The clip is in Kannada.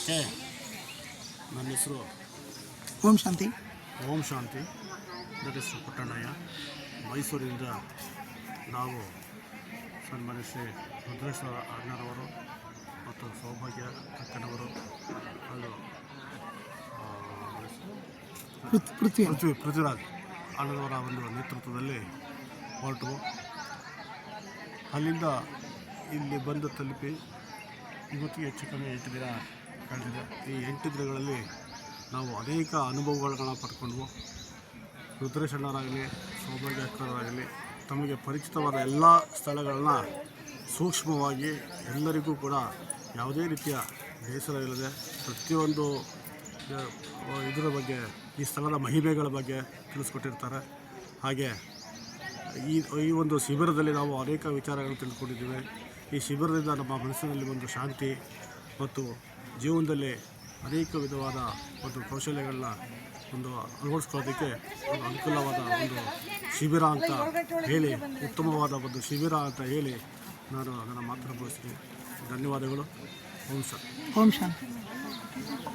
ನಮಸ್ತೆ. ನನ್ನ ಹೆಸರು ಓಂ ಶಾಂತಿ. ನನ್ನ ಹೆಸರು ಪುಟ್ಟಣ್ಣಯ್ಯ. ಮೈಸೂರಿಂದ ನಾವು ಸನ್ಮಾನ್ಯ ಶ್ರೀ ರುದ್ರೇಶ್ವರ ಅಣ್ಣರವರು ಮತ್ತು ಸೌಭಾಗ್ಯ ಅಕ್ಕನವರು ಹಾಗೂ ಪೃಥ್ವಿರಾಜ್ ಅಣ್ಣನವರ ಒಂದು ನೇತೃತ್ವದಲ್ಲಿ ಹೊರಟು ಅಲ್ಲಿಂದ ಇಲ್ಲಿ ಬಂದು ತಲುಪಿ ಇವತ್ತಿಗೆ ಹೆಚ್ಚು ಕಮ್ಮಿ 8 ದಿನ ಕಳೆದಿದೆ. ಈ 8 ದಿನಗಳಲ್ಲಿ ನಾವು ಅನೇಕ ಅನುಭವಗಳನ್ನ ಪಡ್ಕೊಂಡ್ವು. ರುದ್ರೇಶಣ್ಣರಾಗಲಿ ಸೌಭಾಗ್ಯ ಅಕ್ಕರಾಗಲಿ ತಮಗೆ ಪರಿಚಿತವಾದ ಎಲ್ಲ ಸ್ಥಳಗಳನ್ನ ಸೂಕ್ಷ್ಮವಾಗಿ ಎಲ್ಲರಿಗೂ ಕೂಡ ಯಾವುದೇ ರೀತಿಯ ಬೇಸರ ಇಲ್ಲದೆ ಪ್ರತಿಯೊಂದು ಇದರ ಬಗ್ಗೆ, ಈ ಸ್ಥಳದ ಮಹಿಮೆಗಳ ಬಗ್ಗೆ ತಿಳಿಸ್ಕೊಟ್ಟಿರ್ತಾರೆ. ಹಾಗೆ ಈ ಒಂದು ಶಿಬಿರದಲ್ಲಿ ನಾವು ಅನೇಕ ವಿಚಾರಗಳನ್ನು ತಿಳ್ಕೊಂಡಿದ್ದೇವೆ. ಈ ಶಿಬಿರದಿಂದ ನಮ್ಮ ಮನಸ್ಸಿನಲ್ಲಿ ಒಂದು ಶಾಂತಿ ಮತ್ತು ಜೀವನದಲ್ಲಿ ಅನೇಕ ವಿಧವಾದ ಒಂದು ಕೌಶಲ್ಯಗಳನ್ನ ಒಂದು ಅಳವಡಿಸ್ಕೊಳ್ಳೋದಕ್ಕೆ ಒಂದು ಅನುಕೂಲವಾದ ಒಂದು ಶಿಬಿರ ಅಂತ ಹೇಳಿ, ಉತ್ತಮವಾದ ಒಂದು ಶಿಬಿರ ಅಂತ ಹೇಳಿ ನಾನು ನನ್ನ ಮಾತನ್ನು ಮುಗಿಸ್ತೀನಿ. ಧನ್ಯವಾದಗಳು. ಓಂ ಶಾಂತಿ.